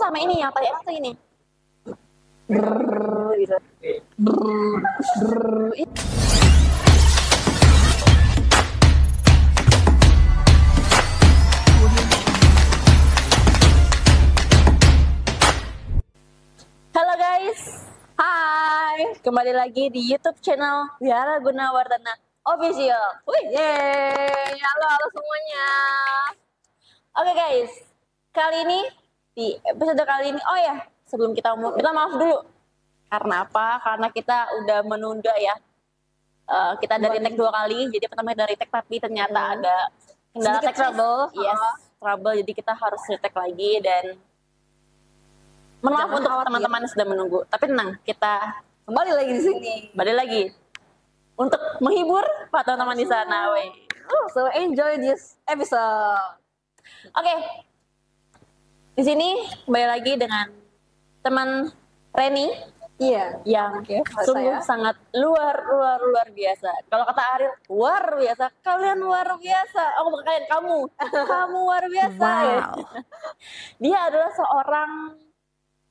sama ini yang paling enak tuh ini. Brrrr, gitu. Brrrr, brrrr. Halo guys, hai, kembali lagi di YouTube channel Wihara Gunawardana Official. Wih, yeay, halo semuanya. Oke guys, kali ini di episode kali ini, oh ya, sebelum kita maaf dulu. Karena apa? Karena kita udah menunda ya. Kita dari tag 2 kali, jadi pertama dari tag tapi ternyata ada kendala teknis. Yes, trouble. Jadi kita harus retake lagi dan maaf untuk teman-teman yang sudah menunggu. Tapi tenang, kita kembali lagi di sini. Kembali lagi untuk menghibur para teman-teman di sana. So enjoy this episode. Oke. Di sini kembali lagi dengan teman Reni. Iya, yang sungguh sangat luar biasa. Kalau kata Ariel, luar biasa. Kalian luar biasa. Oh, bukan kalian, kamu luar biasa. Wow. Dia adalah seorang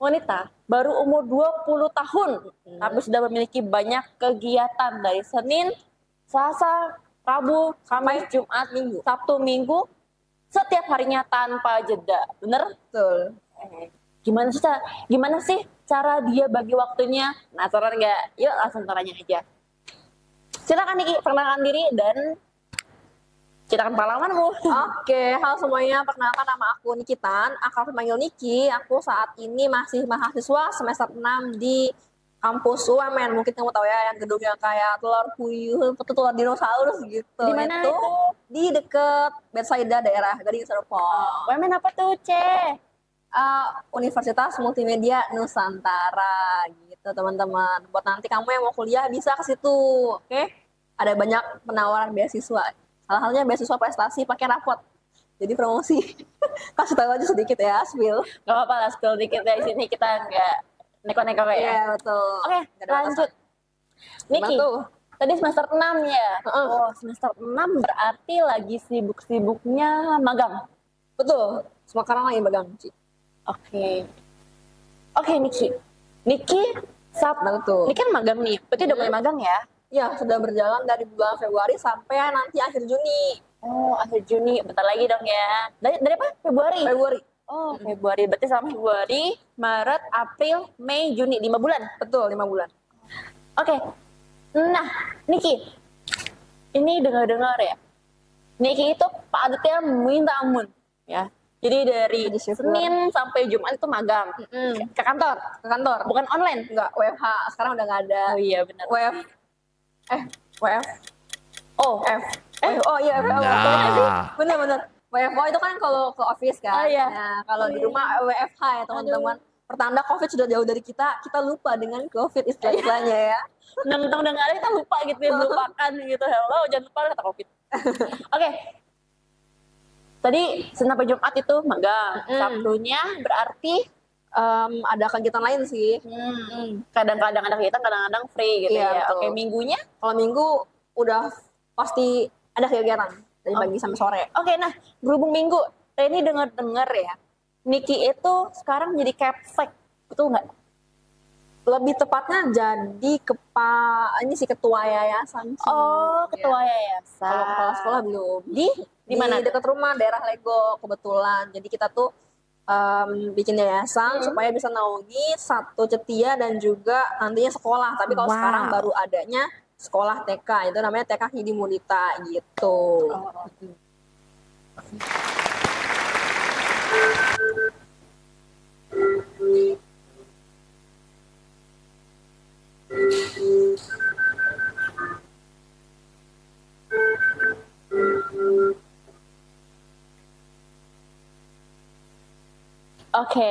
wanita baru umur 20 tahun, tapi sudah memiliki banyak kegiatan dari Senin, Selasa, Rabu, Kamis, Jumat, Minggu, Sabtu, Minggu, setiap harinya tanpa jeda. Bener? Betul. Gimana sih cara dia bagi waktunya? Penasaran nggak? Yuk langsung tanya aja. Silakan Niki, perkenalkan diri dan ceritakan pengalamanmu. Oke, halo semuanya. Perkenalkan nama aku Nikitan, akrab panggil Niki. Aku saat ini masih mahasiswa semester 6 di kampus UMN. Mungkin kamu tahu ya, yang gedungnya kayak telur puyuh, telur dinosaurus gitu. Di mana itu? Di deket Bethsaida, daerah Gading Serpong. UMN apa tuh, Universitas Multimedia Nusantara gitu, teman-teman. Buat nanti kamu yang mau kuliah bisa ke situ. Oke? Ada banyak penawaran beasiswa. Salah satunya beasiswa prestasi pakai rapot. Jadi promosi. Kasih tahu aja sedikit ya, spill. Gak apa-apa lah, spill dikit ya. Di sini kita nggak neko-neko kayak ya. Iya, betul. Oke, lanjut. Niki, tadi semester 6 ya? Oh, semester 6 berarti lagi sibuk-sibuknya magang? Betul, sekarang lagi magang, Ci. Oke, Niki, ini kan magang nih, berarti udah mulai magang ya? Iya, sudah berjalan dari bulan Februari sampai nanti akhir Juni. Oh, akhir Juni, bentar lagi dong ya. Dari apa? Februari? Oh, Februari, berarti sama Februari, Maret, April, Mei, Juni, 5 bulan? Betul, 5 bulan. Oke, nah, Niki, ini dengar-dengar ya, Niki itu Pak Aditya minta ampun, ya. Jadi dari Senin sampai Jumat itu magang ke kantor, bukan online, enggak WFH. Sekarang udah nggak ada. Oh iya benar. Benar. WFO itu kan kalau ke office kan. Oh, iya. Nah, kalau di rumah WFH ya teman-teman. Pertanda COVID sudah jauh dari kita lupa dengan COVID istilahnya ya. Nentang udah nggak ada kita lupa gitu ya, lupakan gitu. Hello, jangan lupa kata COVID. Oke. Tadi Senin sampai Jumat itu magang, Sabtunya berarti ada kegiatan lain sih. Kadang-kadang ada kegiatan, kadang-kadang free gitu ya. Betul. Oke, minggunya? Kalau minggu udah pasti ada kegiatan dari pagi sampai sore. Oke, nah berhubung minggu, Reni dengar ya, Niki itu sekarang jadi capsek, betul nggak? Lebih tepatnya jadi ketua yayasan. Oh, ketua yayasan. Kalau kepala sekolah belum. Di mana? Di dekat rumah, daerah Lego kebetulan. Jadi kita tuh bikin yayasan supaya bisa naungi satu cetia dan juga nantinya sekolah. Tapi kalau sekarang baru adanya sekolah TK, itu namanya TK Hidi Mulita gitu. Oke,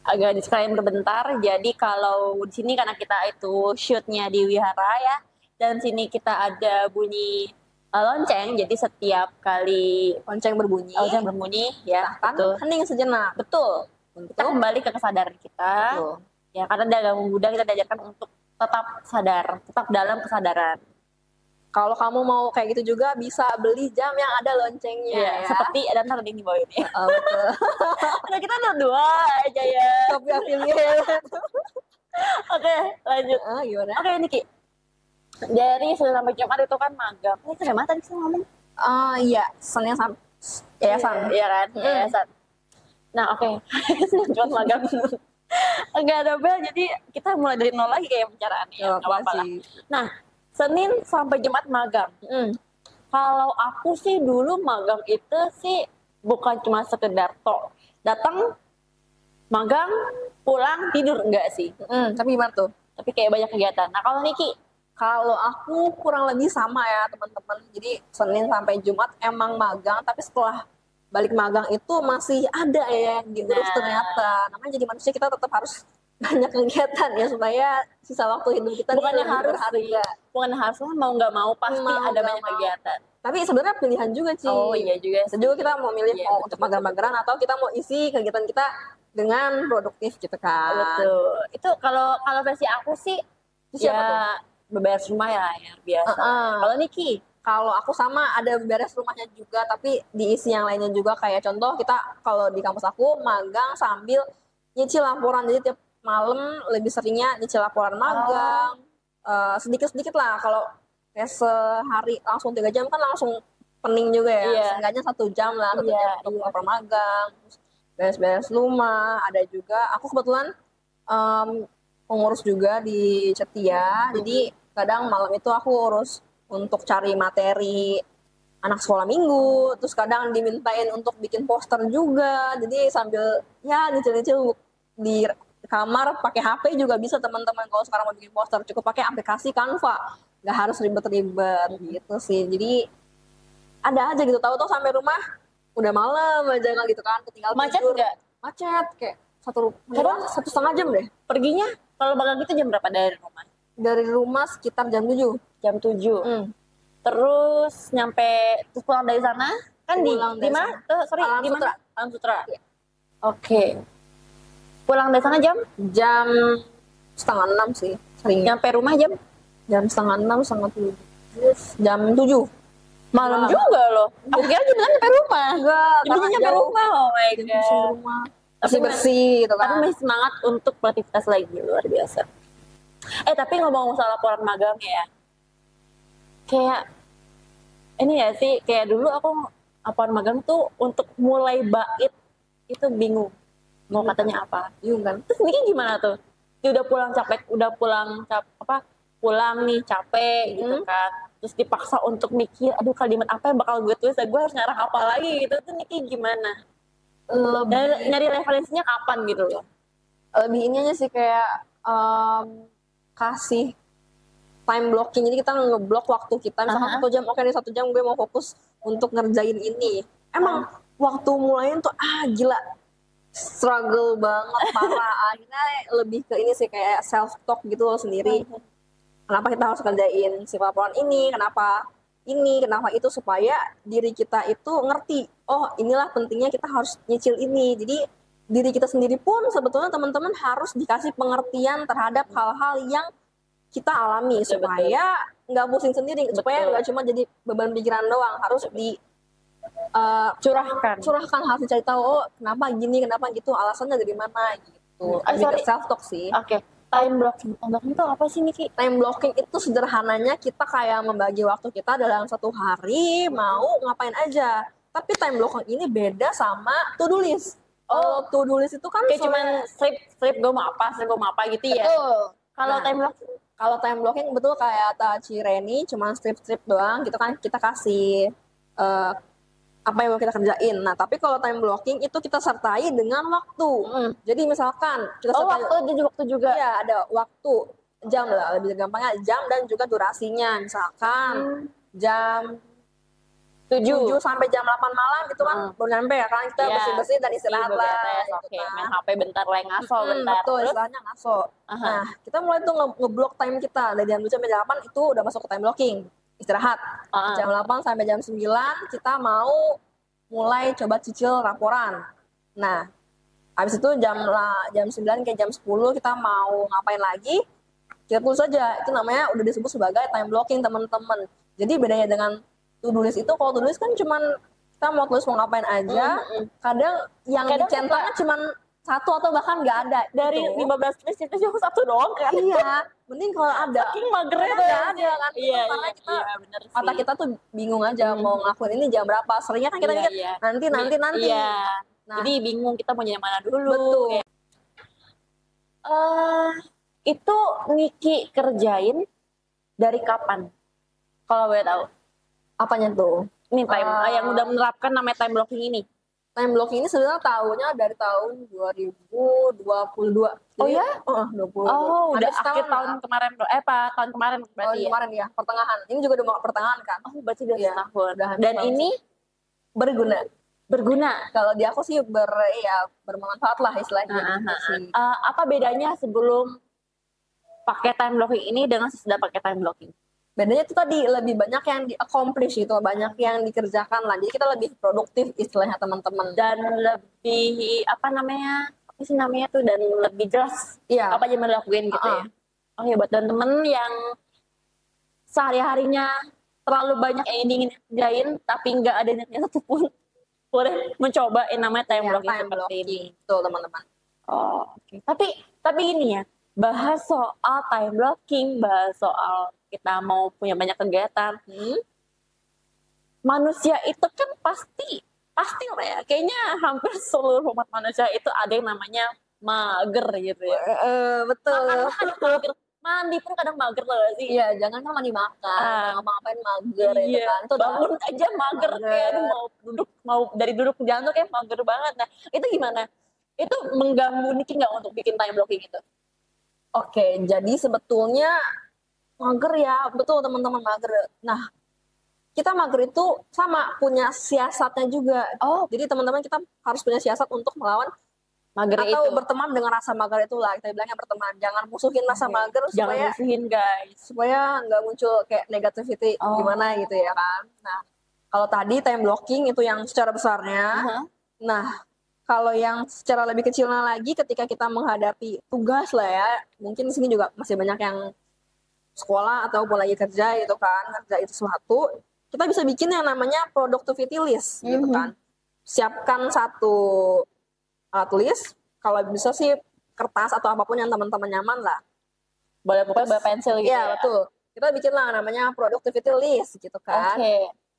agak disclaimer bentar. Jadi kalau di sini karena kita itu shootnya di wihara ya, dan sini kita ada bunyi lonceng. Jadi setiap kali lonceng berbunyi, ya, betul. Hening sejenak. Betul. Kita kembali ke kesadaran kita. Betul. Ya, karena dalam Buddha kita diajarkan untuk tetap sadar, tetap dalam kesadaran. Kalau kamu mau kayak gitu juga bisa beli jam yang ada loncengnya Iya, ya. seperti ada ntar di bawah ini. Betul. Ada kita ada 2 aja ya. Tapi affiliate. Oke, lanjut. Gimana? Oke, Niki. Dari Senin sampai Jumat itu kan magang. Ini sampai mana tadi kita ngomong? Iya, Senin sampai yayasan. Iya kan, yayasan. Nah, oke. Senin Jumat magang. Enggak ada bel, jadi kita mulai dari nol lagi kayak pencaraannya. Gak apa-apa lah. sih. Nah, Senin sampai Jumat magang. Kalau aku sih dulu magang itu sih bukan cuma sekedar datang, magang, pulang, tidur, enggak sih. Tapi gimana tuh? Tapi kayak banyak kegiatan. Nah, kalau Niki? Kalau aku kurang lebih sama ya teman-teman. Jadi Senin sampai Jumat emang magang, tapi setelah balik magang itu masih ada ya yang diurus ternyata. Namanya jadi manusia kita tetap harus banyak kegiatan ya supaya sisa waktu hidup kita bukannya harus berharga. Bukannya harus mau nggak mau pasti ada banyak kegiatan. Tapi sebenarnya pilihan juga sih. Oh iya juga. Juga kita mau milih mau untuk magang-mageran atau kita mau isi kegiatan kita dengan produktif gitu kan. Betul. Itu kalau versi aku sih ya beberes rumah ya biasa. Kalau Niki? Kalau aku sama ada beres rumahnya juga, tapi diisi yang lainnya juga. Kayak contoh kita kalau di kampus aku magang sambil nyicil laporan. Jadi tiap malam lebih seringnya nyicil laporan magang. Sedikit-sedikit lah. Kalau kayak sehari langsung 3 jam kan langsung pening juga ya. Seenggaknya 1 jam lah untuk laporan magang. Beres-beres rumah. Ada juga aku kebetulan pengurus juga di Cetia, jadi kadang malam itu aku urus untuk cari materi anak sekolah minggu, terus kadang dimintain untuk bikin poster juga, jadi sambil ya nyicil-nyicil di kamar pakai HP juga bisa teman-teman. Kalau sekarang mau bikin poster cukup pakai aplikasi Canva, nggak harus ribet-ribet gitu sih. Jadi ada aja gitu, tahu-tahu sampai rumah udah malam aja gitu kan, ketinggal macet tidur. Nggak? Macet kayak 1,5 jam deh. Perginya kalau magang itu jam berapa dari rumah? Dari rumah sekitar jam 7. Jam 7. Terus terus pulang dari sana kan di mana? Di mana? Alam Sutra. Ya. Oke. Pulang dari sana jam 5:30 sih seringnya. Nyampe rumah jam 5:30, 5:30, jam 7. Malam juga loh. Aku kira jam 6 nyampe rumah. Enggak, jam nyampe rumah. Oh my god. Bersih gitu kan. Tapi masih semangat untuk beraktivitas lagi, luar biasa. Tapi ngomong soal laporan magang ya, kayak ini ya sih, kayak dulu aku laporan magang tuh untuk mulai bait itu bingung mau katanya apa, kan. Terus ini gimana tuh? Dia udah pulang nih capek gitu kan, terus dipaksa untuk mikir, aduh kalimat apa yang bakal gue tulis, gue harus ngarang apa lagi gitu. Tuh Niki gimana? Nyari referensinya kapan gitu loh? Lebih ini aja sih kayak kasih time blocking, jadi kita ngeblok waktu kita misalkan 1 jam, oke nih 1 jam gue mau fokus untuk ngerjain ini. Emang waktu mulainya tuh gila struggle banget, parah. Akhirnya lebih ke ini sih kayak self talk gitu loh sendiri. Kenapa kita harus kerjain si laporan ini, kenapa itu, supaya diri kita itu ngerti, oh inilah pentingnya kita harus nyicil ini. Jadi diri kita sendiri pun sebetulnya teman-teman harus dikasih pengertian terhadap hal-hal yang kita alami, supaya nggak pusing sendiri, supaya nggak cuma jadi beban pikiran doang, harus curahkan, harus dicari tahu, oh kenapa gini, kenapa gitu, alasannya dari mana gitu. Self talk sih. Oke. Time blocking itu apa sih Niki? Time blocking itu sederhananya kita kayak membagi waktu kita dalam 1 hari mau ngapain aja. Tapi time blocking ini beda sama to-do list. To-do list itu kan kayak cuman strip gue mau apa gitu ya. Kalau time blocking betul kayak Cireni cuman strip doang gitu kan, kita kasih apa yang mau kita kerjain. Nah, tapi kalau time blocking itu kita sertai dengan waktu. Jadi misalkan kita sertai waktu juga. Iya, ada waktu, jam lah, lebih gampangnya jam dan juga durasinya. Misalkan jam 7 sampai jam 8 malam itu kan baru nyampe ya kan, kita bersih-bersih dan istirahat lah. Oke, main HP bentar lah, ngaso bentar. Betul, istilahnya ngaso. Nah, kita mulai tuh ngeblok time kita dari jam 7 sampai jam 8 itu udah masuk ke time blocking. Istirahat. Jam 8 sampai jam 9 kita mau mulai coba cicil laporan. Nah, habis itu jam 9 ke jam 10 kita mau ngapain lagi? Kita tulis saja. Itu namanya udah disebut sebagai time blocking, teman-teman. Jadi bedanya dengan to-do list itu, kalau to-do list kan cuman kita mau tulis mau ngapain aja, kadang yang dicentaknya cuman satu atau bahkan nggak ada. Dari gitu. 15 list itu cuma satu doang kan. Iya, mending kalau ada. Saking magernya Kadang nggak ada kan. Iya, Karena kita bener sih. mata kita tuh bingung aja mau ngelakuin ini jam berapa. Seringnya kan kita mikir nanti. Iya. Nah, Jadi bingung kita mau jadi mana dulu. betul. Itu Niki kerjain dari kapan? Kalau boleh tahu. Apanya tuh? Ini time yang udah menerapkan namanya time blocking ini. Time blocking ini sebenarnya tahunnya dari tahun 2022. Oh ya? 20. Oh, udah Habis akhir tahun kemarin. Tahun kemarin berarti ya? kemarin ya, pertengahan. Ini juga udah mau pertengahan kan. Oh, berarti udah Iya, setahun. udah Dan setahun ini berguna. Kalau di aku sih bermanfaat lah istilahnya. Apa bedanya sebelum pakai time blocking ini dengan sesudah pakai time blocking? Bedanya itu tadi lebih banyak yang di-accomplish gitu, banyak yang dikerjakan lah. Jadi kita lebih produktif istilahnya teman-teman. Dan lebih apa sih namanya tuh, dan lebih jelas apa yang dilakuin gitu ya. Oh ya, buat teman-teman yang sehari-harinya terlalu banyak yang ingin kerjain tapi nggak ada niatnya satupun, boleh mencoba yang namanya time blocking seperti ini. Betul teman-teman. Oh, oke. Tapi ini ya, bahas soal time blocking, bahas soal kita mau punya banyak kegiatan. Manusia itu kan pasti lah ya. Kayaknya hampir seluruh umat manusia itu ada yang namanya mager gitu ya. Betul. Mager. Mandi pun kadang mager loh sih. Iya, jangan kan mandi makan, ngapain mager itu kan. Itu bangun aja mager. Kayak mau dari duduk ke jalan tuh kayak mager banget. Nah, itu gimana? Itu mengganggu Niki nggak untuk bikin time blocking itu? Oke, jadi sebetulnya mager ya, betul teman-teman, mager. Nah, kita mager itu sama punya siasatnya juga. Jadi teman-teman kita harus punya siasat untuk melawan mager atau berteman dengan rasa mager itulah. Kita bilangnya berteman. Jangan musuhin rasa mager Jangan musuhin guys. Supaya nggak muncul kayak negativity gimana gitu ya kan. Nah, kalau tadi time blocking itu yang secara besarnya. Nah, kalau yang secara lebih kecilnya lagi ketika kita menghadapi tugas lah ya, mungkin di sini juga masih banyak yang sekolah ataupun lagi kerja gitu kan, ngerjain sesuatu, kita bisa bikin yang namanya productivity list gitu kan. Siapkan satu alat tulis, kalau bisa sih kertas atau apapun yang teman-teman nyaman lah. Boleh pokoknya bawa pensil gitu. Iya, betul. Kita bikin lah namanya productivity list gitu kan.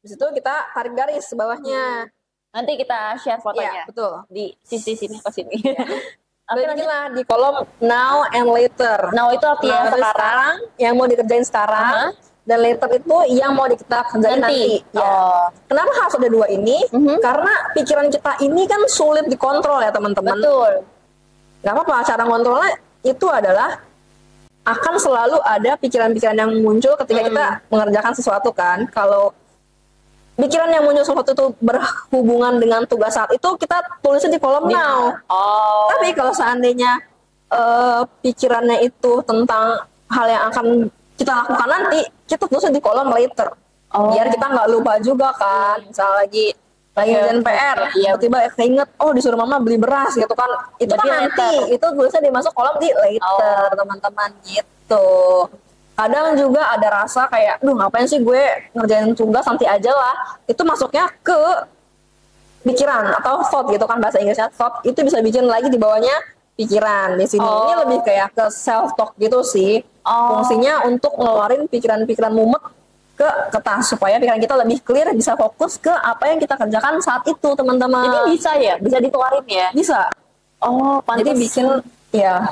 Di situ kita tarik garis bawahnya. Nanti kita share fotonya. Iya, betul. Di sisi sini ke sini. Bikin lah di kolom now and later. Now itu artinya sekarang, yang mau dikerjain sekarang, dan later itu yang mau kita kerjain nanti. Ya. Kenapa harus ada dua ini? Karena pikiran kita ini kan sulit dikontrol ya teman-teman. Betul. Gak apa-apa, cara ngontrolnya itu adalah akan selalu ada pikiran-pikiran yang muncul ketika kita mengerjakan sesuatu kan. Kalau pikiran yang muncul sesuatu itu berhubungan dengan tugas saat itu, kita tulisnya di kolom now. Tapi kalau seandainya pikirannya itu tentang hal yang akan kita lakukan nanti, kita tulisnya di kolom later. Biar kita nggak lupa juga kan. Misalnya lagi ngerjain PR, tiba-tiba keinget, disuruh mama beli beras gitu kan. Itu kan nanti, itu tulisnya dimasuk kolom di later, teman-teman gitu. Kadang juga ada rasa kayak, ngapain sih gue ngerjain tugas nanti aja lah. Itu masuknya ke pikiran atau thought gitu kan, bahasa Inggrisnya thought. Itu bisa bikin lagi di bawahnya pikiran. Di sini ini lebih kayak ke self talk gitu sih. Fungsinya untuk ngeluarin pikiran-pikiran mumet ke kertas supaya pikiran kita lebih clear, bisa fokus ke apa yang kita kerjakan saat itu, teman-teman. Jadi bisa ya, bisa dikeluarin ya. Bisa. Pantes. Jadi bikin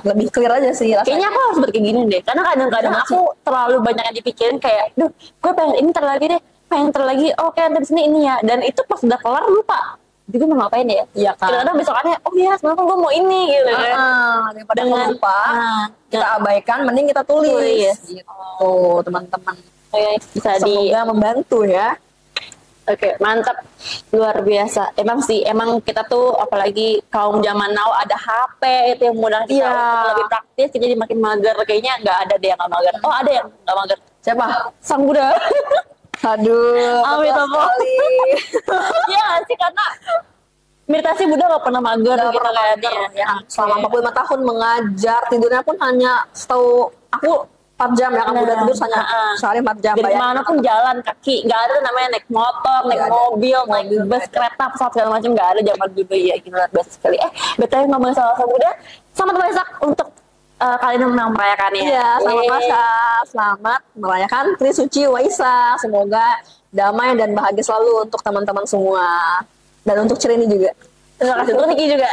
lebih clear aja sih rasanya. Kayaknya aku harus kayak gini deh, karena kadang-kadang aku terlalu banyak yang dipikirin kayak, gue pengen ini ntar lagi deh, pengen ntar lagi, oke nanti di sini ini ya, dan itu pas udah kelar lupa, jadi gue mau ngapain ya? Iya kan. Kadang-kadang besokannya, sebenarnya gue mau ini gitu kan. Daripada lupa, kita abaikan, mending kita tulis. Gitu, teman-teman. Bisa semoga membantu ya. Oke, mantap, luar biasa. Emang kita tuh apalagi kaum zaman now ada HP itu yang mudah kita lebih praktis, jadi makin mager. Kayaknya nggak ada deh yang nggak mager. Ada yang nggak mager. Siapa? Sang Buddha. Aduh, amit sekali. Iya sih, karena meditasi Buddha nggak pernah mager gitu kan. Ya. Selama 45 tahun mengajar, tidurnya pun hanya setahu aku 4 jam ya, kamu udah tidur hanya sehari 4 jam. Jadi mana pun jalan kaki, nggak ada tuh namanya naik motor, naik mobil, naik bus, kereta, pesawat segala macam nggak ada zaman dulu ya, gila best sekali. BTW ngomong soal muda, selamat Waisak untuk kalian yang merayakannya. Iya, selamat Waisak, selamat merayakan Trisuci Waisak. Semoga damai dan bahagia selalu untuk teman-teman semua dan untuk Cirini juga. Terima kasih untuk Niki juga.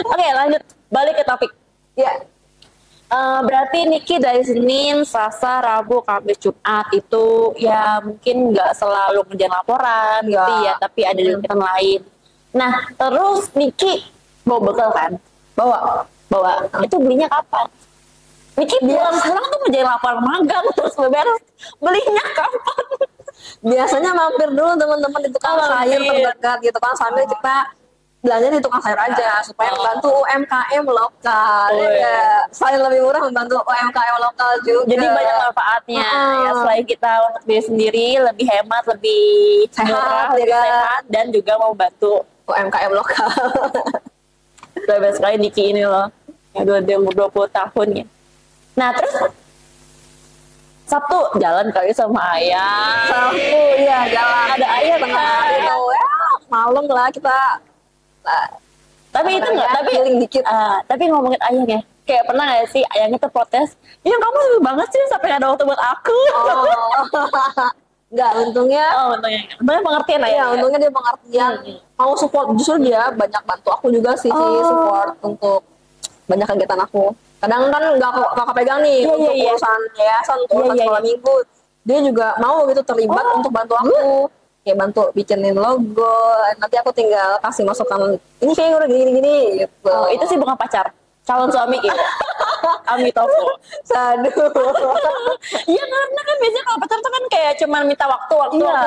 Oke, lanjut balik ke topik. Ya. Berarti Niki dari Senin, Selasa, Rabu, Kamis, Jumat itu ya mungkin nggak selalu ngerjain laporan gitu ya, tapi ada kegiatan lain. Nah, terus Niki bawa bekal kan? Bawa. Itu belinya kapan? Niki pulang tuh ngerjain laporan magang terus beres. Belinya kapan? Biasanya mampir dulu teman-teman di tukang sayur terdekat gitu kan, sambil kita belanja di tukang sayur aja supaya membantu UMKM lokal. Ya, selain lebih murah membantu UMKM lokal juga. Jadi banyak manfaatnya ya, selain kita untuk diri sendiri lebih hemat, lebih sehat, lebih sehat dan juga membantu UMKM lokal. Udah sekali Niki ini loh, ya 20 tahun ya. Nah terus Sabtu jalan kali sama ayah. Sabtu iya jalan. Ada ayah tengah hari tuh ya, malam lah kita. Tapi itu enggak, tapi dikit. Tapi ngomongin ayahnya, kayak pernah nggak sih ayahnya tuh protes, ya kamu sibuk banget sih sampai nggak ada waktu buat aku. Enggak, untungnya pengertian ayah. Iya, untungnya dia pengertian. Mau support, justru dia banyak bantu aku juga sih support untuk banyak kegiatan aku. Kadang kan nggak kepegang nih untuk urusan yayasan, untuk urusan sekolah minggu. Dia juga mau gitu terlibat untuk bantu aku. Kayak bantu bikinin logo, nanti aku tinggal kasih masukan, ini kayak udah gini gitu. Itu sih bukan pacar, calon suami gitu. Amitofo. Aduh. Iya karena kan biasanya kalau pacar tuh kan kayak cuman minta waktu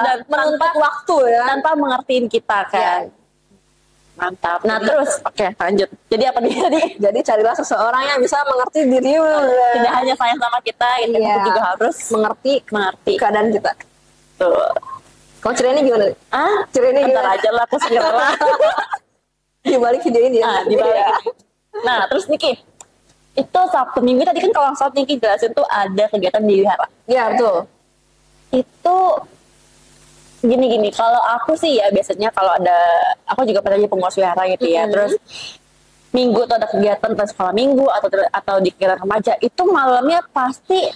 dan menuntut waktu ya, tanpa mengertiin kita kan. Mantap. Nah terus, oke lanjut. Jadi apa nih tadi? Jadi carilah seseorang yang bisa mengerti dirimu. Tidak hanya sayang sama kita, kita juga harus mengerti keadaan kita. Tuh. Kalau Cirini gimana? Cirini ntar aja lah, aku segera lah. Di balik video ini ya. Di balik. Nah terus Niki, itu Sabtu Minggu tadi kan kalau Sabtu Niki jelasin tuh ada kegiatan di wihara. Iya betul. Itu gini, kalau aku sih ya biasanya kalau ada, aku juga pernah jadi pengurus wihara gitu ya. Terus Minggu tuh ada kegiatan tentang sekolah minggu atau di kegiatan remaja, itu malamnya pasti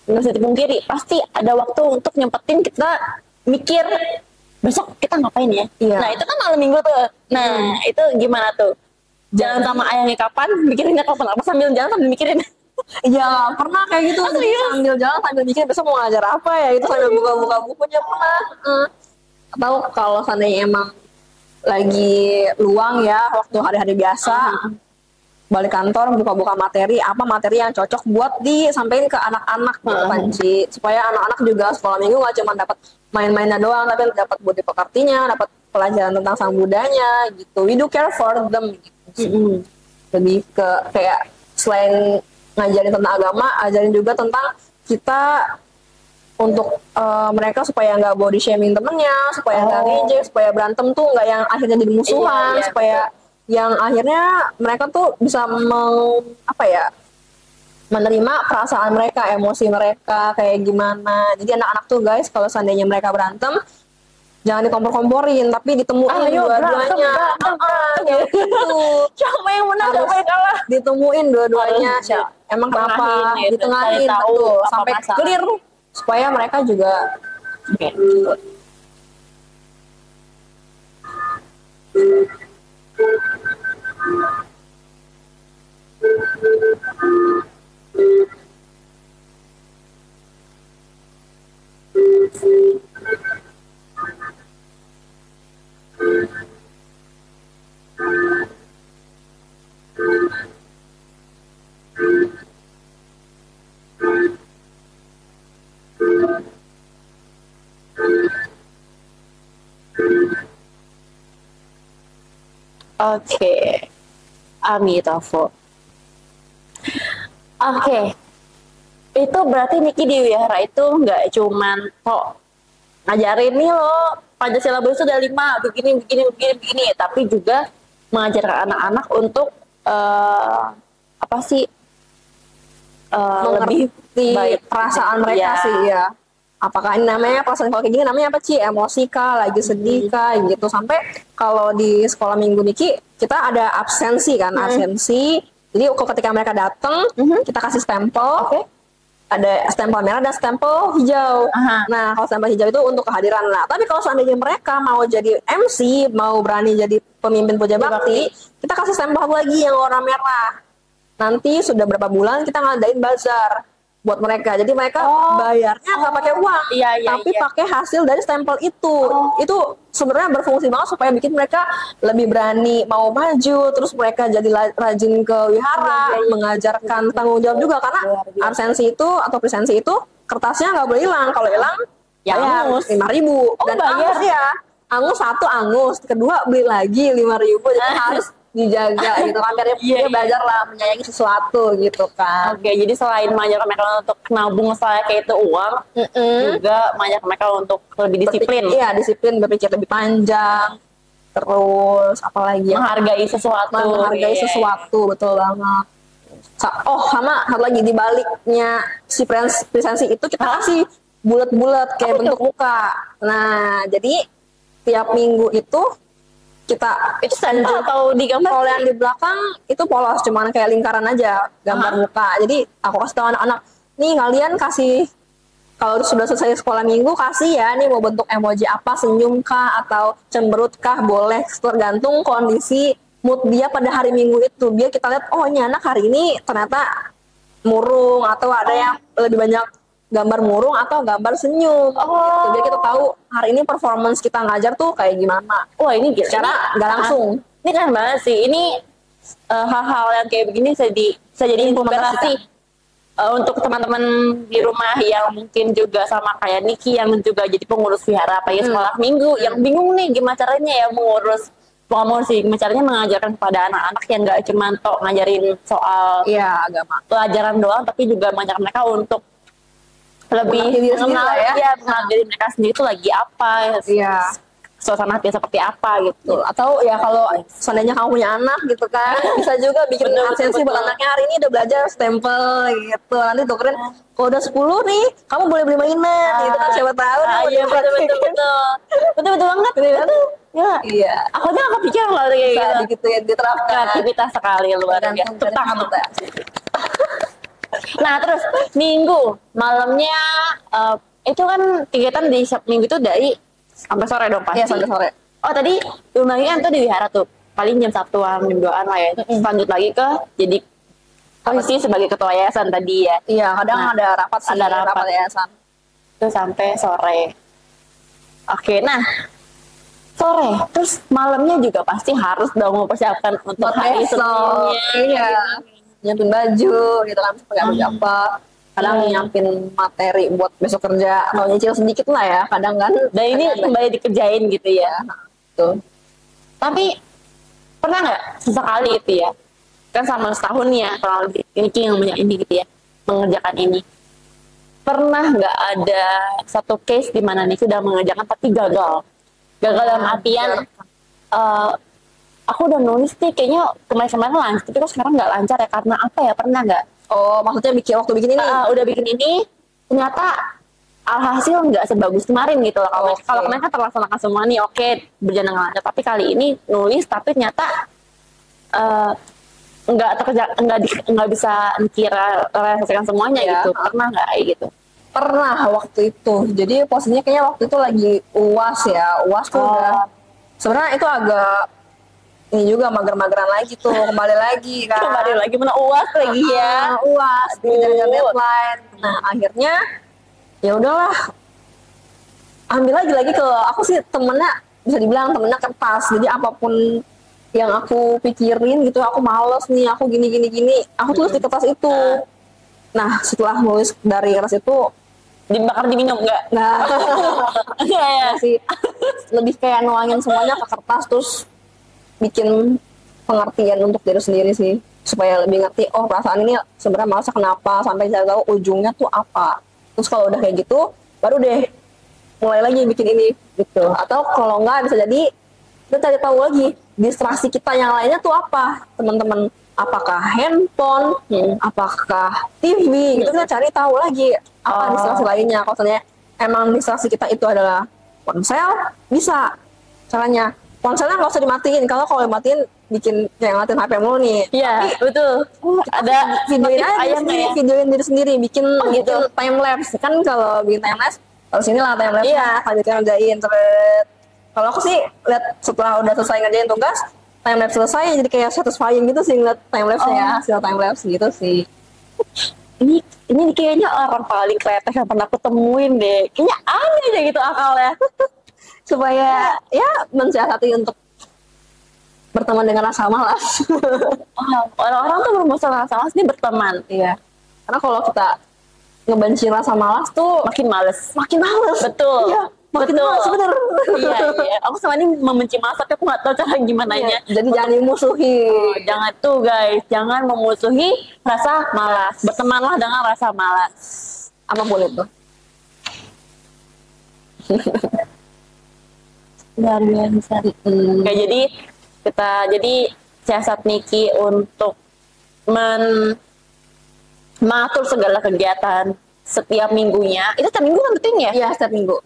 nggak bisa dipungkiri, pasti ada waktu untuk nyempetin kita mikir besok kita ngapain ya. Nah itu kan malam minggu tuh. Nah itu gimana tuh? Jalan sama ayahnya kapan? Mikirinnya kapan? Apa sambil jalan sambil mikirin? Iya pernah kayak gitu. Sambil jalan sambil mikir besok mau ngajar apa ya. Itu sambil buka-buka bukunya pernah. Atau kalau seandainya emang lagi luang ya waktu hari-hari biasa, balik kantor buka-buka materi yang cocok buat disampaikan ke anak-anak gitu kan Ci, supaya anak-anak juga sekolah minggu nggak cuma dapat main-mainnya doang, tapi dapat budi pekertinya, dapat pelajaran tentang sang budaya gitu. We do care for them gitu. Lebih ke kayak selain ngajarin tentang agama, ajarin juga tentang kita untuk mereka supaya nggak body shaming temennya, supaya nggak ngejek, supaya berantem tuh nggak yang akhirnya jadi musuhan, supaya yang akhirnya mereka tuh bisa menerima perasaan mereka, emosi mereka kayak gimana. Jadi anak-anak tuh guys, kalau seandainya mereka berantem, jangan dikompor-komporin, tapi ditemuin dua-duanya. Gitu. Siapa yang menang, siapa yang kalah? Ditemuin dua-duanya. Emang kenapa? Ditengahin tuh sampai clear supaya mereka juga Oke. Amitofo. Oke. Itu berarti Niki di wihara itu nggak cuman kok ngajarin nih loh Pancasila itu udah 5 begini, tapi juga mengajarkan anak-anak untuk lebih mengerti baik perasaan mereka Iya. sih ya. Apakah ini namanya perasaan kalau kayak gini namanya apa Ci? Emosi kah, lagi sedih kah gitu. Sampai kalau di sekolah minggu Niki kita ada absensi kan, absensi. Jadi ketika mereka datang, kita kasih stempel. Oke. Ada stempel merah dan stempel hijau. Aha. Nah, kalau stempel hijau itu untuk kehadiran lah. Tapi kalau seandainya mereka mau jadi MC, mau berani jadi pemimpin puja bakti, kita kasih stempel lagi yang warna merah. Nanti sudah berapa bulan kita ngadain bazar buat mereka. Jadi mereka bayarnya nggak pakai uang, Iya, iya, tapi iya. pakai hasil dari stempel itu. Itu sebenarnya berfungsi banget supaya bikin mereka lebih berani mau maju, terus mereka jadi rajin ke wihara, Iya, iya. mengajarkan tanggung jawab juga karena Luar biasa. absensi itu atau presensi itu kertasnya nggak boleh hilang. Kalau hilang Ya, bayar angus. 5.000 dan bayar. angus ya. Angus satu angus, kedua beli lagi 5.000 jadi harus dijaga gitu kan biar dia Iya. belajar lah menyayangi sesuatu gitu kan. Oke, jadi selain mengajarkan mereka untuk nabung saya kayak itu uang, juga mengajarkan mereka untuk lebih disiplin, Iya, disiplin, berpikir lebih panjang. Terus apalagi ya? menghargai sesuatu. Menghargai Iya. sesuatu, betul banget. Sama satu lagi di baliknya si presensi itu kita kasih bulat-bulat kayak bentuk muka. Nah, jadi tiap minggu itu kita Itu stempel atau digambar? kalau yang di belakang itu polos, cuman kayak lingkaran aja gambar muka. Jadi aku kasih tahu anak-anak, nih kalian kasih kalau sudah selesai sekolah minggu kasih ya, nih mau bentuk emoji apa, senyum kah atau cemberut kah, boleh tergantung kondisi mood dia pada hari minggu itu. Biar kita lihat, oh ini anak hari ini ternyata murung atau ada yang lebih banyak gambar murung atau gambar senyum. Gitu. Biar kita tahu hari ini performance kita ngajar tuh kayak gimana. Wah, ini gila. Secara nggak langsung. Ini keren banget sih. Ini hal-hal yang kayak begini bisa jadi inspirasi untuk teman-teman di rumah yang mungkin juga sama kayak Niki yang juga jadi pengurus wihara pagi sekolah minggu, yang bingung nih gimana caranya ya mengurus sih, gimana caranya mengajarkan kepada anak-anak yang nggak cuma tok ngajarin soal Iya, agama. pelajaran doang, tapi juga mengajarkan mereka untuk lebih Mengenal diri sendiri mengenal lah ya. mengenal diri mereka sendiri itu lagi apa, Iya. suasana hati seperti apa gitu. Betul. Atau ya kalau seandainya kamu punya anak gitu kan, bisa juga bikin Betul, absensi betul, buat betul. anaknya hari ini udah belajar stempel gitu. Nanti tukerin, kalau udah 10 nih, kamu boleh beli mainan gitu kan, siapa tahu nih mau Iya, betul dipraktekin. betul banget. Betul kan? Ya, Iya. aku aja nggak kepikiran loh kayak Bisa gitu. digituin, diterapkan. Kreativitas sekali luar biasa. Tergantung Tepuk dari tangan. kita. Nah terus minggu malamnya itu kan kegiatan di minggu itu dari sampai sore dong pasti. Iya, sampai sore. Oh tadi lumayan tuh di wihara tuh paling jam 1-an jam 2-an lah ya. Lanjut lagi ke jadi posisi sebagai ketua yayasan tadi ya. Iya, kadang Nah, ada rapat sih, ada rapat. yayasan. Itu sampai sore. Oke, nah sore terus malamnya juga pasti harus dong mempersiapkan untuk Buat hari besok, sebelumnya. iya. Nyiapin baju gitu kan, pakai baju apa. Kadang nyiapin materi buat besok kerja, mau nyicil sedikit lah ya, kadang kan. Dan ini kembali dikerjain gitu ya. Tuh. Tapi pernah nggak sesekali itu ya? Kan sama setahun ya kurang lebih ini yang punya ini gitu ya, mengerjakan ini. Pernah nggak ada satu case di mana nih sudah mengerjakan tapi gagal? Gagal dalam artian aku udah nulis nih kayaknya kemarin-kemarin lancar, tapi kok sekarang nggak lancar ya karena apa ya? Pernah nggak? Oh, maksudnya waktu bikin ini? Udah bikin ini ternyata alhasil nggak sebagus kemarin gitu loh. Kalau Oke. kalau kemarin kan terlaksanakan semua nih, oke berjalan dengan lancar. Tapi kali ini nulis tapi ternyata nggak bisa dikira realisasikan semuanya Iya. gitu. Pernah nggak kayak gitu? Pernah waktu itu. Jadi posisinya kayaknya waktu itu lagi UAS ya. UAS tuh udah. Sebenarnya itu agak ini juga mager-mageran lagi tuh, kembali lagi kan. Kembali lagi mana UAS lagi ya? UAS, Aduh. ngejar deadline. Nah, akhirnya ya udahlah. Ambil lagi ke aku sih temennya bisa dibilang temennya kertas. Jadi apapun yang aku pikirin gitu, aku males nih, aku gini. Aku tulis di kertas itu. Nah, setelah nulis dari kertas itu, Dibakar diminum nggak? nah Iya. sih lebih kayak nuangin semuanya ke kertas terus bikin pengertian untuk diri sendiri sih supaya lebih ngerti oh perasaan ini sebenarnya masa kenapa sampai saya tahu ujungnya tuh apa. Terus kalau udah kayak gitu baru deh mulai lagi bikin ini gitu. Atau kalau nggak bisa jadi kita cari tahu lagi distraksi kita yang lainnya tuh apa teman-teman. apakah handphone, apakah TV, gitu kita cari tahu lagi apa distraksi lainnya. Kalau misalnya emang distraksi kita itu adalah ponsel, bisa caranya ponselnya nggak usah dimatiin. Kalau dimatiin bikin kayak ngeliatin HP mulu nih. Iya, betul. Ada Videoin aja diri sendiri, videoin diri sendiri, bikin time lapse. Kan kalau bikin time lapse, kalau sini lah time lapse. Iya, lanjutnya ngerjain terus. Kalau aku sih lihat setelah udah selesai ngerjain tugas, time lapse selesai, jadi kayak satisfying gitu sih ngeliat time lapse ya, hasil time lapse gitu sih. Ini kayaknya orang paling kreatif yang pernah aku temuin deh. Kayaknya aneh aja gitu akalnya. Supaya ya mensiasati untuk berteman dengan rasa malas. Orang-orang tuh bermasalah rasa malas ini berteman. Iya. Karena kalau kita ngebenci rasa malas tuh makin males. Betul. Iya, makin malas bener. Iya. Aku sama ini membenci malas, tapi aku nggak tahu cara gimananya. Jadi jangan dimusuhi. Jangan tuh guys, jangan memusuhi rasa malas. Bertemanlah dengan rasa malas. Apapun itu. Luar biasa. Oke, jadi siasat Niki untuk mengatur segala kegiatan setiap minggunya. Itu setiap minggu kan penting ya? Iya, setiap minggu.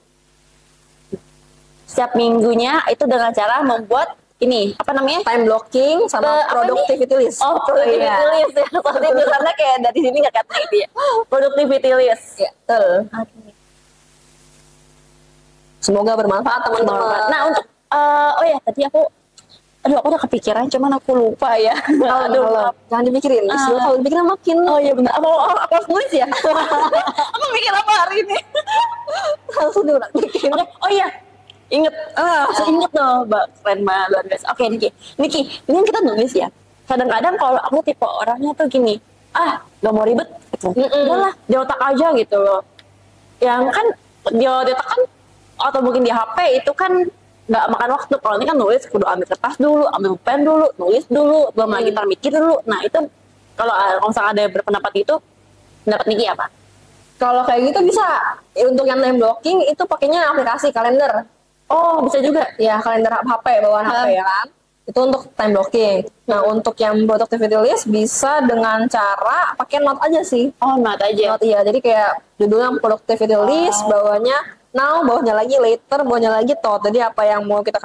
Setiap minggunya itu dengan cara membuat ini apa namanya? Time blocking sama productivity list. Oh, productivity list ya. Soalnya tulisannya kayak dari sini nggak kata itu ya. Productivity list. Ya, betul. Semoga bermanfaat teman-teman. Nah, untuk tadi aku udah kepikiran, cuman aku lupa ya. Jangan dipikirin. Kalau dipikirin makin. Oh iya benar. Aku harus nulis ya. Aku mikir apa hari ini? Langsung bikin. Oh iya. Ingat loh, Mbak. Keren banget, guys. Oke, Niki, ini yang kita nulis ya. Kadang-kadang kalau aku tipe orangnya tuh gini, gak mau ribet, gitu. Udahlah, di otak aja gitu loh. Yang kan di otak kan, atau mungkin di HP itu kan nggak makan waktu. Kalau ini kan nulis, kudu ambil kertas dulu, ambil pen dulu, nulis dulu, belum lagi mikir dulu. Nah itu kalau misalnya ada berpendapat itu, pendapat Niki apa? Kalau kayak gitu bisa. Untuk yang time blocking itu pakainya aplikasi kalender. Oh, bisa juga. Ya, kalender HP, bawaan HP ya kan. Itu untuk time blocking. Nah, untuk yang productivity list bisa dengan cara pakai note aja sih. Oh, note aja. Note, iya. Jadi kayak judulnya productivity list, bawahnya now, bawahnya lagi later, bawahnya lagi thought. Jadi apa yang mau kita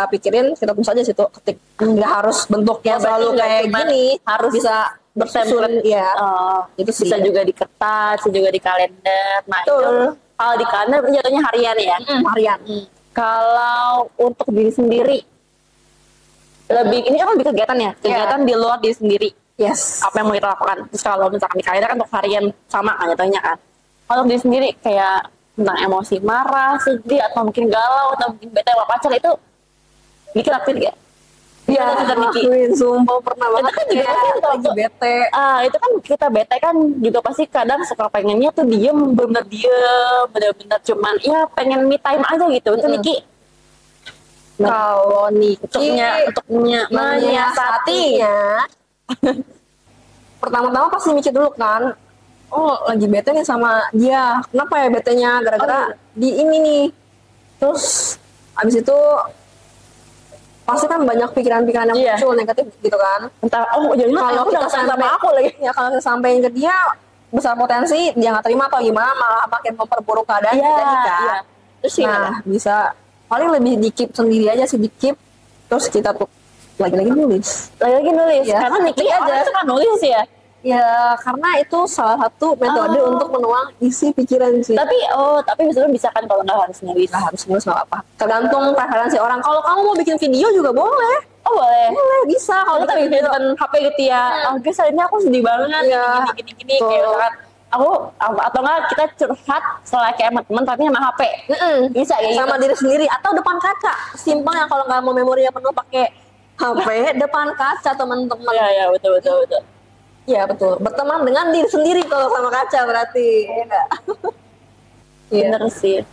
pikirin, kita tulis aja situ, ketik. Nggak harus bentuknya selalu kayak gini. Harus bisa bersusun. Ya. Itu sih. Bisa juga di kertas, bisa juga di kalender. Nah, itu kalau di kalender jatuhnya harian ya. Harian. Kalau untuk diri sendiri, ini kan lebih kegiatan ya, kegiatan di luar diri sendiri. Yes. Apa yang mau kita lakukan? Terus kalau misalkan di kalender kan untuk harian sama kan jatuhnya kan. Kalau diri sendiri kayak tentang emosi marah, sedih, atau mungkin galau, atau mungkin bete sama pacar, itu bikin lakuin gak? Iya, lakuin, sumpah pernah banget. Itu kan juga pasti lagi bete. Itu kan kita bete kan juga pasti kadang suka pengennya tuh bener-bener cuman ya pengen me time aja gitu. Itu Niki. Kalau Niki untuknya menyiasatinya, pertama-tama pasti mikir dulu kan, lagi bete nih sama dia. Kenapa ya betenya? Gara-gara di ini nih. Terus abis itu pasti kan banyak pikiran-pikiran yang muncul negatif gitu kan. Entah, jadi kalau kita sama aku lagi, ya kalau kita sampein ke dia, besar potensi dia nggak terima atau gimana, malah makin memperburuk keadaan kita kan. Iya. Terus bisa paling lebih dikip sendiri aja sih, dikip. Terus kita tuh lagi-lagi nulis. Ya, karena Niki aja suka nulis ya. Ya, karena itu salah satu metode untuk menuang isi pikiran sih. Tapi misalnya bisa kan kalau nggak harus nulis. Nggak harus nulis, nggak apa. Tergantung preferensi orang. Kalau kamu mau bikin video juga boleh. Oh boleh. Boleh, bisa. Kalau kita bikin video dengan HP gitu ya. Guys, hari ini aku sedih banget. Gini. Kayak kan. Atau nggak kita curhat setelah kayak sama teman tapi sama HP. Bisa ya. Sama diri sendiri atau depan kaca. Simpel ya, kalau nggak mau memorinya penuh pakai HP, depan kaca teman-teman. Iya, betul. Iya betul, berteman dengan diri sendiri kalau sama kaca berarti. Bener sih.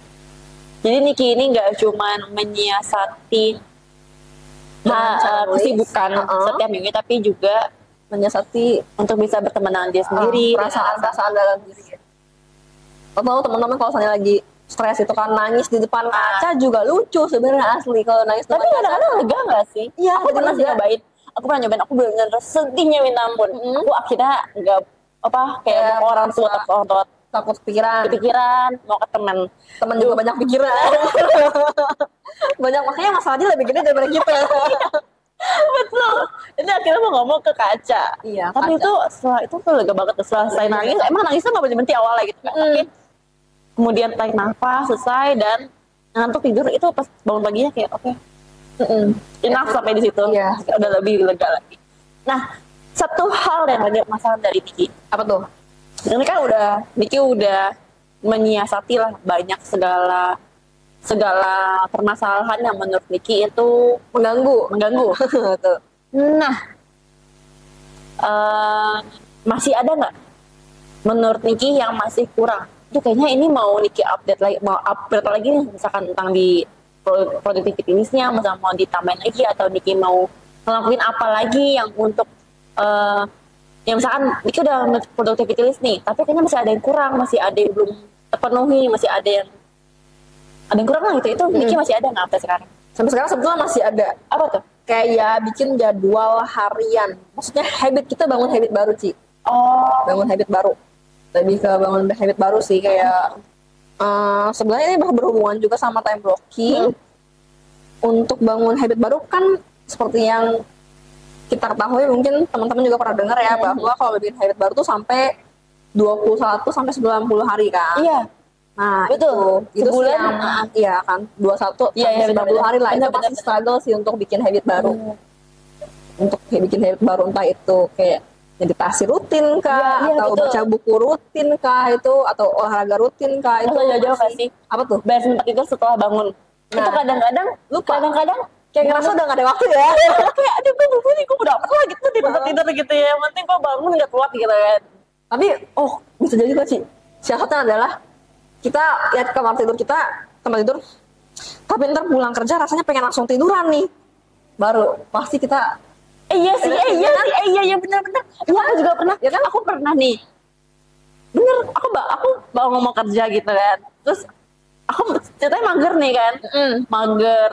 Jadi Niki ini nggak cuma menyiasati kesibukan setiap minggu, tapi juga menyiasati untuk bisa berteman dengan diri sendiri, perasaan dalam diri. Atau teman-teman kalau misalnya lagi stres itu kan nangis di depan kaca juga lucu sebenarnya asli kalau nangis. Tapi kadang-kadang lega nggak sih? Iya, aku pernah sih nyobain. aku pernah nyobain, aku bener-bener sedihnya minta ampun. Aku akhirnya nggak apa kayak Ya, mau orang tua merasa takut orang tua takut pikiran. kepikiran mau ke teman. Temen juga banyak pikiran. Banyak, makanya masalahnya lebih gede daripada kita. Betul. Jadi akhirnya mau ngomong ke kaca. Iya, Tapi kaca. itu setelah itu tuh lega banget tuh. Setelah saya nangis, emang nangisnya nggak berhenti awalnya gitu kan. Tapi kemudian tarik nafas selesai dan ngantuk tidur itu pas bangun paginya kayak oke, enough sampai di situ. Iya. Udah lebih lega lagi. Nah, satu hal yang lagi masalah dari Niki. Apa tuh? Ini kan Niki udah menyiasati lah banyak segala permasalahan yang menurut Niki itu mengganggu. Tuh. Nah, masih ada nggak menurut Niki yang masih kurang? Itu kayaknya ini mau Niki update lagi nih, misalkan tentang di productivities-nya, misalkan mau ditambahin lagi atau Niki mau ngelakuin apa lagi yang untuk yang misalkan Niki udah productivity list nih, tapi kayaknya masih ada yang kurang, masih ada yang belum terpenuhi, masih ada yang kurang lah gitu. Itu Niki masih ada nggak sampai sekarang? Sampai sekarang sebetulnya masih ada. Apa tuh? Kayak ya bikin jadwal harian. Maksudnya kita bangun habit baru, Ci. Oh, Bangun habit baru. Lebih ke bangun habit baru sih, kayak sebenarnya ini berhubungan juga sama time blocking. Untuk bangun habit baru kan seperti yang kita ketahui, mungkin teman-teman juga pernah dengar ya, bahwa kalau bikin habit baru tuh sampai 21 sampai 90 hari kan. iya. Nah, Betul. itu Sebulan, sih yang iya kan 21 Iya, iya, sampai 90 hari lah. Itu benar, pasti benar. struggle sih untuk bikin habit baru. Untuk bikin habit baru, entah itu kayak meditasi rutin kah, Iya, atau betul. baca buku rutin kah itu, atau olahraga rutin kah itu. Masa jauh-jauh masih- nggak sih? Apa tuh? Bayar sempat tidur setelah bangun. Itu Nah. kadang-kadang Lupa. Kadang-kadang Kayak ngerasa udah gak ada waktu ya. kayak aduh gue belum nih, gue udah apa gitu tidur gitu ya. Yang penting gue bangun nggak kuat gitu kan. Tapi bisa jadi juga sih. Syaratnya adalah kita lihat kamar tidur kita, tempat tidur. Tapi ntar pulang kerja rasanya pengen langsung tiduran nih. Baru pasti kita Iya benar-benar. Iya aku juga pernah. Ya kan? Aku pernah nih. Bener, aku bawa ngomong kerja gitu kan. Terus aku ceritanya mager nih kan. Mager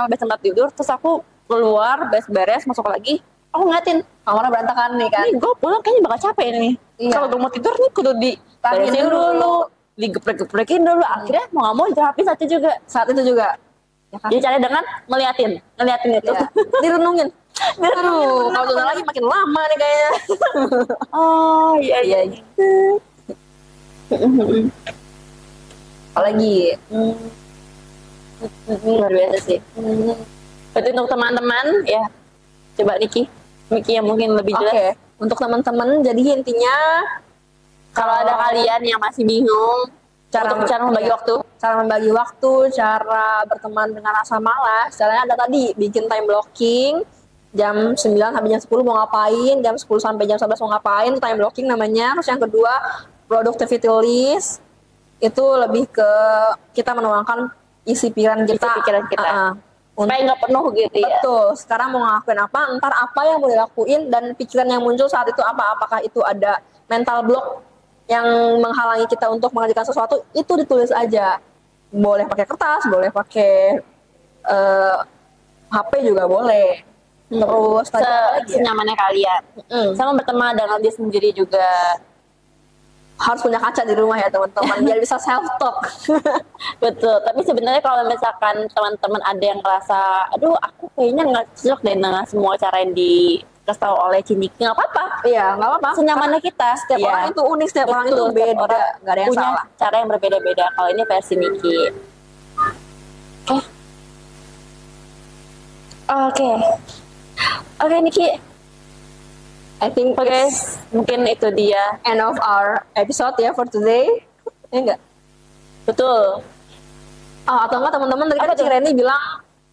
beres tempat tidur. Terus aku keluar beres-beres masuk lagi. Aku ngeliatin kamarnya berantakan nih kan. ini gue pulang kayaknya bakal capek ini. Iya. Kalau gue mau tidur nih kudu Tahan beresin dulu. dulu, digeprek-geprekin dulu. Akhirnya mau nggak mau istirahat satu juga. Saat itu juga. Ya kan? Jadi cara dengan ngeliatin itu. Ya. Direnungin. Aduh, kalau tunda lagi makin lama nih kayaknya. Oh iya Iya gitu. Apalagi luar biasa sih. Berarti untuk teman-teman ya, coba Niki yang mungkin lebih Oke, jelas. untuk teman-teman jadi intinya Kalau ada kalian yang masih bingung Cara- cara membagi iya. waktu, cara membagi waktu, cara berteman dengan rasa malas, caranya ada tadi, bikin time blocking, jam 9 sampai jam 10 mau ngapain, jam 10 sampai jam 11 mau ngapain, time blocking namanya. Terus yang kedua, productivity list, itu lebih ke kita menuangkan isi pikiran kita. pikiran kita. supaya nggak penuh gitu ya. Betul, sekarang mau ngelakuin apa, ntar apa yang mau dilakuin, dan pikiran yang muncul saat itu apa, apakah itu ada mental block yang menghalangi kita untuk mengerjakan sesuatu, itu ditulis aja. Boleh pakai kertas, boleh pakai HP juga boleh. Terus tadi apa lagi ya? Senyamannya kalian. Sama berteman dengan diri sendiri juga. Harus punya kaca di rumah ya teman-teman, biar bisa self talk. Betul, tapi sebenarnya kalau misalkan teman-teman ada yang ngerasa, aduh aku kayaknya nggak cocok deh dengan semua cara yang dikasih tahu oleh Ciniki, nggak apa-apa. Iya, nggak apa-apa. Senyamannya kita. Setiap Iya. orang itu unik, setiap orang itu Betul, setiap beda, orang nggak ada yang punya salah. cara yang berbeda-beda. Kalau ini versi Niki. Oke, Niki. I think Oke, it's mungkin itu dia. end of our episode ya for today. Ya enggak? Betul. Atau enggak teman-teman tadi kan Apa tuh? Cireni bilang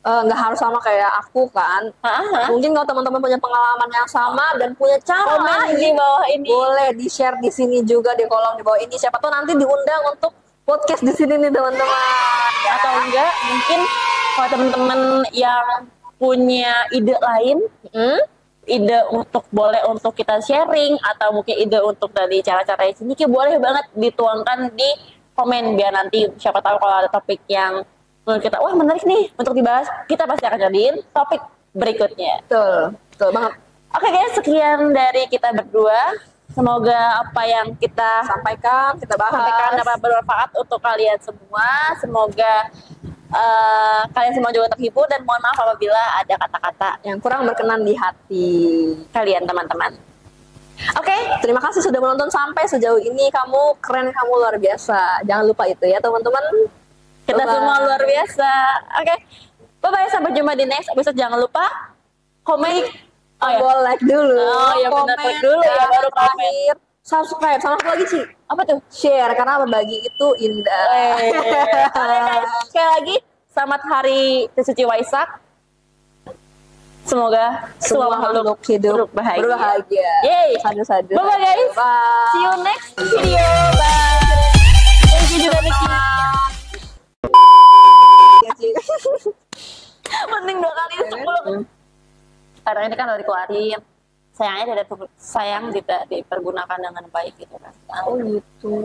nggak harus sama kayak aku kan. Hah? Mungkin kalau teman-teman punya pengalaman yang sama dan punya cara Komen di lain, bawah ini. boleh di-share di sini juga di kolom di bawah ini. Siapa tahu nanti diundang untuk podcast di sini nih teman-teman. Ya. Atau enggak, mungkin kalau teman-teman yang punya ide lain, ide boleh untuk kita sharing, atau mungkin ide untuk dari cara-cara sini, boleh banget dituangkan di komen, biar nanti siapa tahu kalau ada topik yang menurut kita wah menarik nih untuk dibahas, kita pasti akan jadiin topik berikutnya. Betul. Betul banget. Oke guys, sekian dari kita berdua. Semoga apa yang kita Sampaikan, kita bahas. sampaikan dapat bermanfaat untuk kalian semua. Semoga kalian semua juga terhibur dan mohon maaf apabila ada kata-kata yang kurang berkenan di hati kalian teman-teman. Oke, terima kasih sudah menonton sampai sejauh ini. Kamu keren, kamu luar biasa. Jangan lupa itu ya teman-teman. kita Bye-bye. semua luar biasa. Oke, bye-bye, sampai jumpa di next episode. Jangan lupa komen. Oh ya, Tombol like dulu. Oh, ya benar, like dulu ya, dan baru komen. terakhir, subscribe. Sama satu lagi Ci, apa tuh? share, karena berbagi itu indah. Oke guys, sekali lagi selamat hari Suci Waisak. Semoga Semua makhluk hidup berbahagia. Yeay. Sadu-sadu. Bye-bye guys. Bye. See you next video. Bye. Thank you juga Niki. Ya, Ci. Penting 2 kali 10. Karena ini kan udah dikeluarin. Sayang tidak dipergunakan dengan baik gitu kan. Oh gitu.